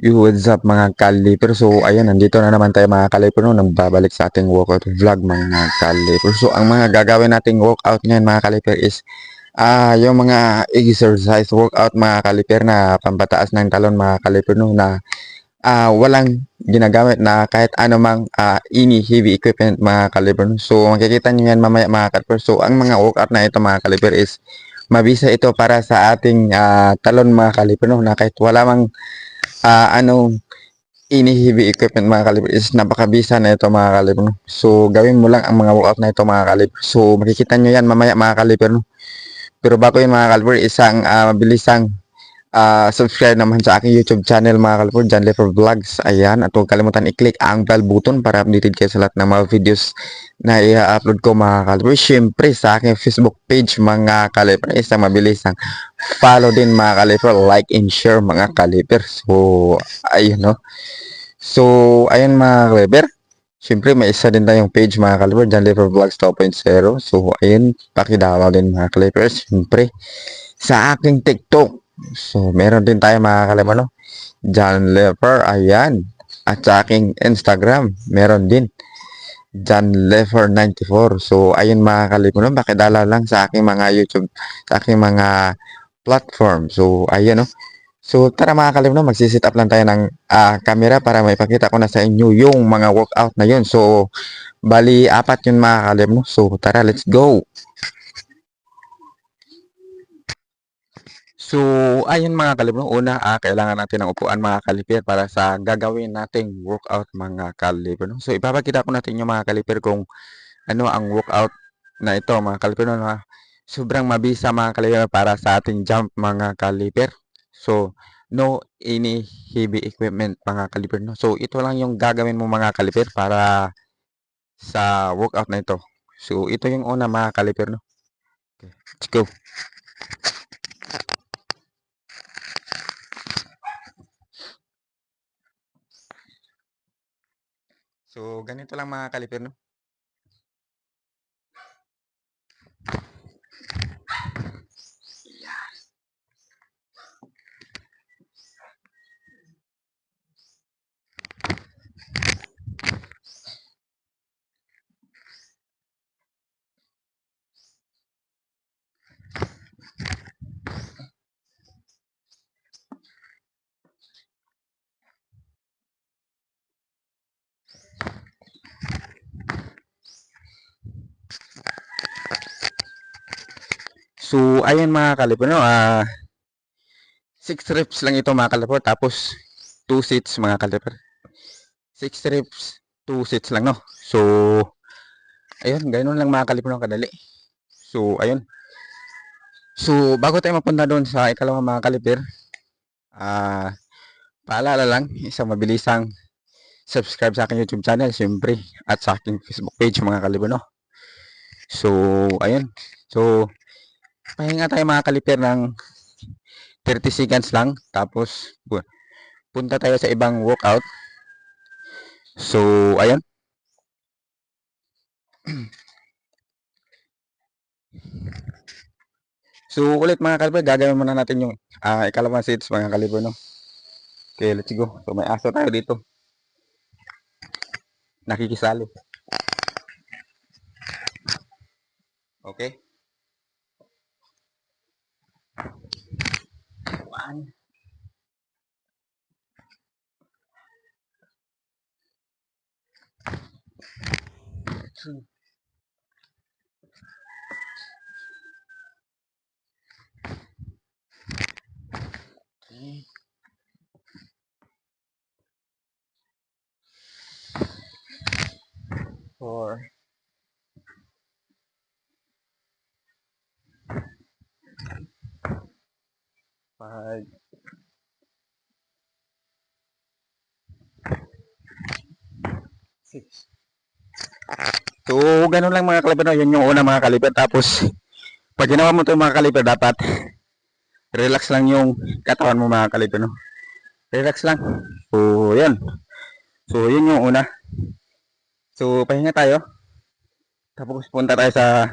Yo, what's up mga kaliper? So, ayan, nandito na naman tayo mga kaliper, no? Nagbabalik sa ating workout vlog mga kaliper. So, ang mga gagawin nating workout ngayon mga kaliper is yung mga exercise workout mga kaliper na pampataas ng talon mga kaliper, no? Na walang ginagamit na kahit anumang ini heavy equipment mga kaliper, no? So, makikita nyo yan mamaya mga kaliper. So, ang mga workout na ito mga kaliper is mabisa ito para sa ating talon mga kaliper, no? Na kahit wala mang anong ini-heavy equipment mga kaliber is napakabisa na ito mga kaliber, no? So gawin mo lang ang mga workout na ito mga kaliber. So makikita nyo yan mamaya mga kaliber, no? Pero bago yun mga kaliber, isang mabilisang subscribe naman sa aking YouTube channel mga kaliber, John Lefer Vlogs. Ayan, at huwag kalimutan i-click ang bell button para updated kayo sa lahat ng mga videos na i-upload ko mga kaliber. Siyempre sa aking Facebook page mga kaliber, isang mabilisang follow din mga kaliber, like and share mga kaliber. So ayun, no? So, ayun mga kaliber. Siyempre, may isa din tayong page mga kaliber, John Lever Vlogs 2.0. So, ayun, pakidalaw din mga kaliber. Siyempre, sa aking TikTok. So, meron din tayo mga kaliber, no? John Lever, ayan. At sa aking Instagram, meron din. John Lever 94. So, ayun mga kaliber, no? Pakidalaw lang sa aking mga YouTube, sa aking mga platform. So, ayun, no? So, tara mga kalim, no, magsisit up lang tayo ng camera para maipakita ko na sa inyo yung mga workout na yun. So, bali, apat yun mga kalim, no. So, tara, let's go! So, ayun mga kalim, no. Una, kailangan natin ng upuan mga kaliper para sa gagawin nating workout mga kaliper, no. So, ipapakita ko natin yung mga kaliper kung ano ang workout na ito mga kaliper, no, na sobrang mabisa mga kaliper para sa ating jump mga kaliper. So, no any heavy equipment mga kaliper, no. So, ito lang yung gagawin mo mga kaliper para sa workout na ito. So, ito yung una mga kaliper, no. Okay, let's go. So, ganito lang mga kaliper, no. So, ayun mga kaliper, no. 6 reps lang ito mga kaliper. Tapos, 2 sets mga kaliper. 6 reps, 2 sets lang, no. So, ayun, ganoon lang mga kaliper, no, kadali. So, ayun. So, bago tayo mapunta doon sa ikalawang mga kaliper, paalala lang, isang mabilisang subscribe sa aking YouTube channel, siyempre, at sa aking Facebook page mga kaliper, no. So, ayun. So, pahinga tayo mga kaliper ng 30 seconds lang, tapos punta tayo sa ibang workout. So, ayun. So, ulit mga kaliper, gagawin muna natin yung ikalawang sets mga kaliper, no. Okay, let's go. So, may aso tayo dito. Nakikisali. Okay. 1, 2, 3, 4, 5, So, ganun lang mga kaliper, no? Yun yung una mga kaliper. Tapos, pag ginawa mo ito mga kaliper, dapat relax lang yung katawan mo mga kaliper, no? Relax lang. So, yan. So, yun yung una. So, pahinga tayo. Tapos, punta tayo sa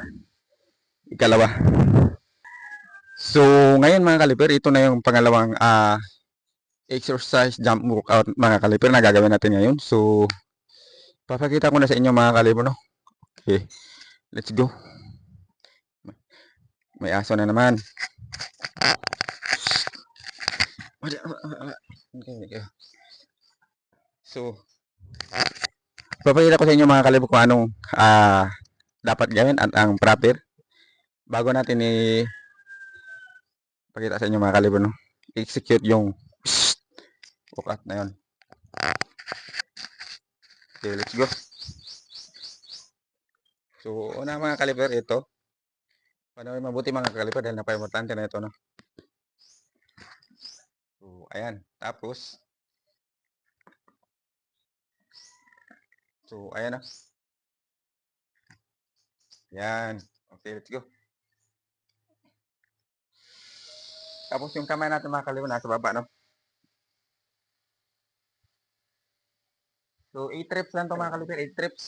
ikalawa. So, ngayon mga kaliper, ito na yung pangalawang exercise jump workout mga kaliper na gagawin natin ngayon. So, papakita ko na sa inyo mga kaliper, no? Okay, let's go. May aso na naman. Okay. So, papakita ko sa inyo mga kaliper kung anong dapat gawin at ang proper bago natin pakita sa inyo mga kaliper, no? Execute yung workout na yun. Okay, let's go. So, una mga kaliper, ito. Panoorin mabuti mga kaliper dahil napaka-importante na ito, no? So, ayan. Tapos, so, ayan na. Yan. Okay, let's go. Tapos yung kamay natin mga kaliper nasa baba, no? So, 8 reps lang ito mga kaliper. 8 reps.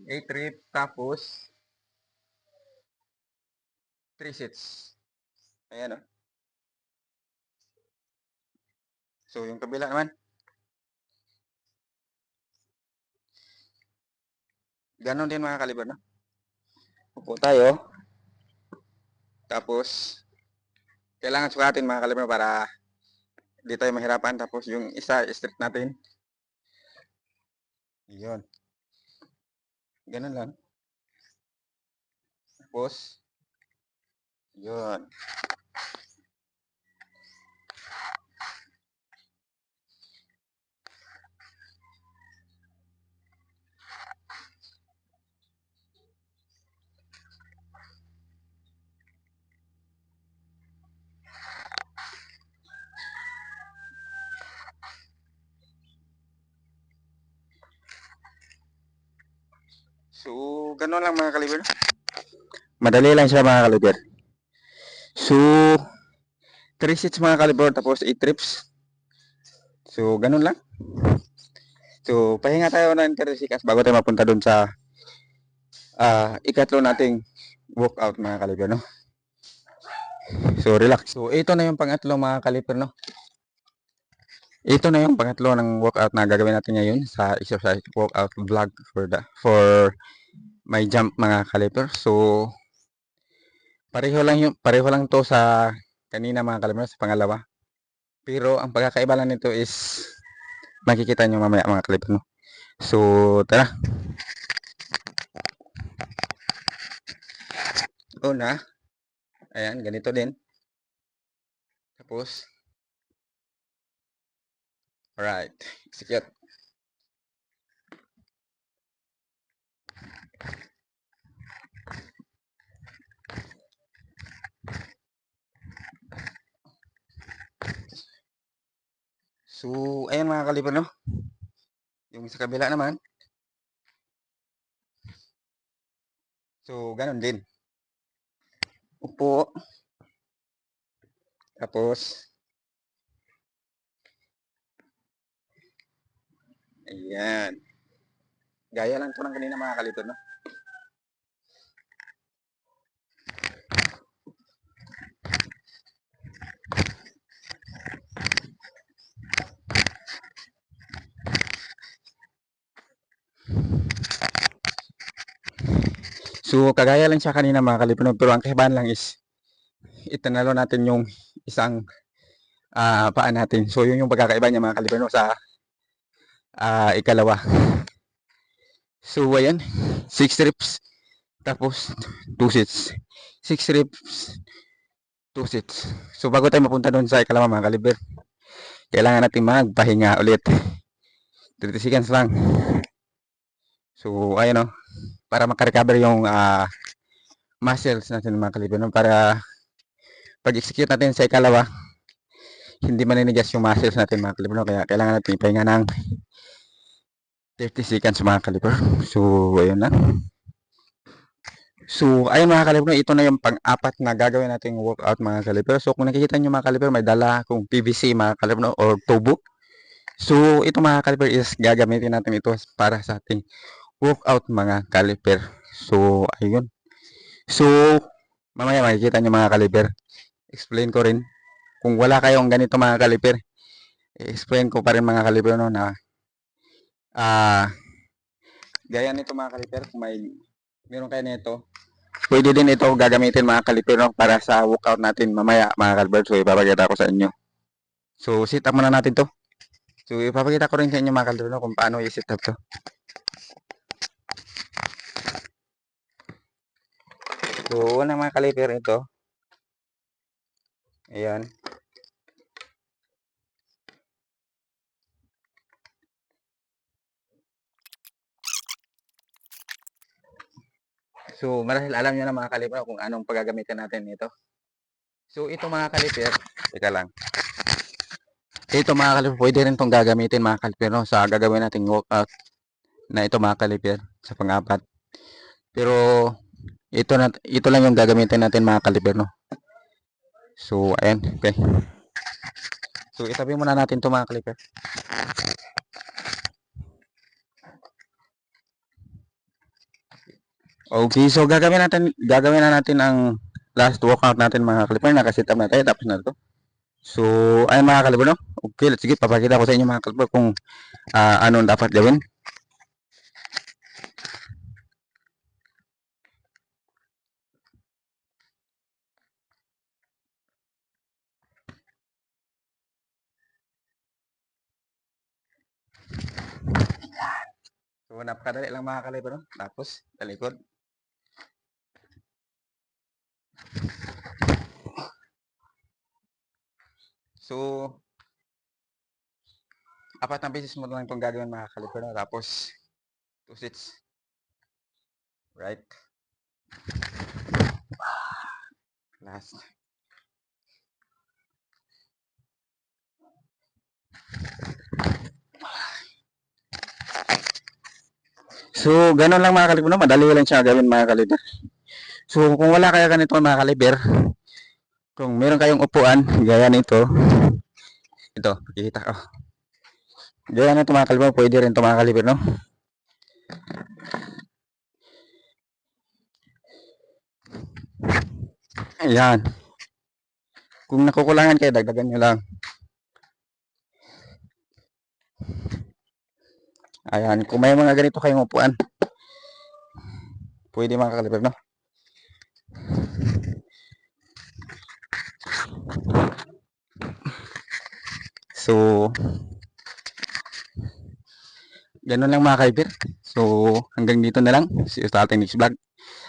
8 reps. Tapos, 3 sets. Ayan, no? So, yung kabila naman. Ganon din mga kaliper, no? Upo tayo. Tapos, kailangan sukatin mga kaliper para hindi tayo mahirapan. Tapos, yung isa, straight natin. Yun. Ganon lang. Tapos, yun. So, ganon lang mga kaliber. Madali lang siya mga kaliber. So, 3 sets mga kaliber tapos 8 trips. So, ganon lang. So, pahinga tayo ng 30 seconds bago tayo mapunta dun sa ikatlo nating workout mga kaliber, no? So, relax. So, ito na yung pangatlo mga kaliber, no? Ito na yung pangatlo ng workout na gagawin natin ngayon sa exercise workout vlog for my jump mga kaliber. So, pareho lang to sa kanina mga kaliber, sa pangalawa. Pero ang pagkakaiba lang nito is makikita nyo mamaya mga kaliber, no? So, tara. Una, ayan, ganito din. Tapos, alright, execute. So, ayan mga kaliber, no? Yung sa kabila naman. So, ganun din. Upo. Tapos, ayan. Gaya lang to ng kanina mga kaliber, no? So, kagaya lang siya kanina mga kaliber, no? Pero ang kaibahan lang is itinalo natin yung isang paa natin. So, yun yung pagkakaiba niya mga kaliber, no? Sa ikalawa. So, ayan. 6 reps. Tapos, 2 sets. 6 reps. 2 sets. So, bago tayo mapunta doon sa ikalawa mga kaliber, kailangan natin magpahinga ulit. 30 seconds lang. So, ayun, no? Para makarecover yung muscles natin mga kaliber, no? Para pag-execute natin sa ikalawa, hindi maninigas yung muscles natin mga kaliber, no? Kaya kailangan natin ipahinga ng 30 seconds mga kaliper. So, ayun lang. So, ayun mga kaliper, ito na yung pang-apat na gagawin nating workout mga kaliper. So, kung nakikita nyo mga kaliper, may dala akong PVC mga kaliper, no, or tubo. So, ito mga kaliper is gagamitin natin ito para sa ating workout mga kaliper. So, ayun. So, mamaya makikita nyo mga kaliper. Explain ko rin. Kung wala kayong ganito mga kaliper, explain ko pa rin mga kaliper, no, na gaya nito mga kaliper, kung meron kayo nito, pwede din ito gagamitin mga kaliper, no, para sa workout natin mamaya mga kaliper. So, ipapakita ko sa inyo. So, sit up muna natin to. So, ipapakita ko rin sa inyo mga kaliper, no, kung paano i-sit up to. So, unang mga kaliper ito. Ayan. So, marahil alam nyo na mga kaliper kung anong paggagamitin natin ito. So, ito mga kaliper, teka lang. Ito mga kaliper, pwede rin itong gagamitin mga kaliper, no, sa gagawin nating workout na ito mga kaliper, sa pang-apat. Pero, ito lang yung gagamitin natin mga kaliper, no. So, ayan, okay. So, itabi muna natin ito mga kaliper. Okay, so gagawin na natin ang last workout natin mga kaliper. Nakasit up na tayo, tapos na ito. So, ayun mga kaliper, no? Okay, let's sige, papakita ko sa inyo mga kaliper kung ano dapat gawin. So, napakadali lang mga kaliper, no? Tapos, talikod. So, apat na beses mo lang itong gagawin mga kaliper, no? Tapos, 2 sets. Right? Last. So, ganun lang mga kaliper, no? Madali lang siya gawin mga kaliper. So, kung wala kaya ganito mga kaliper, kung meron kayong upuan, gaya nito, ito, pakikita ko. Gaya nito mga kaliper, pwede rin ito mga kaliper, no? Ayan. Kung nakukulangan kayo, dagdagan nyo lang. Ayan, kung may mga ganito kayong upuan, pwede mga kaliper, no? So, ganun lang mga kaliper. So, hanggang dito na lang. See you sa ating next vlog.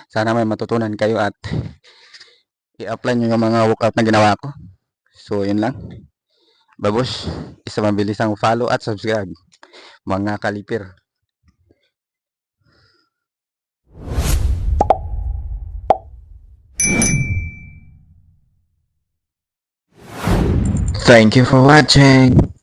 Sana may matutunan kayo at i-apply nyo yung mga workout na ginawa ko. So, yun lang. Babos, isa mabilisang follow at subscribe mga kaliper. Thank you for watching.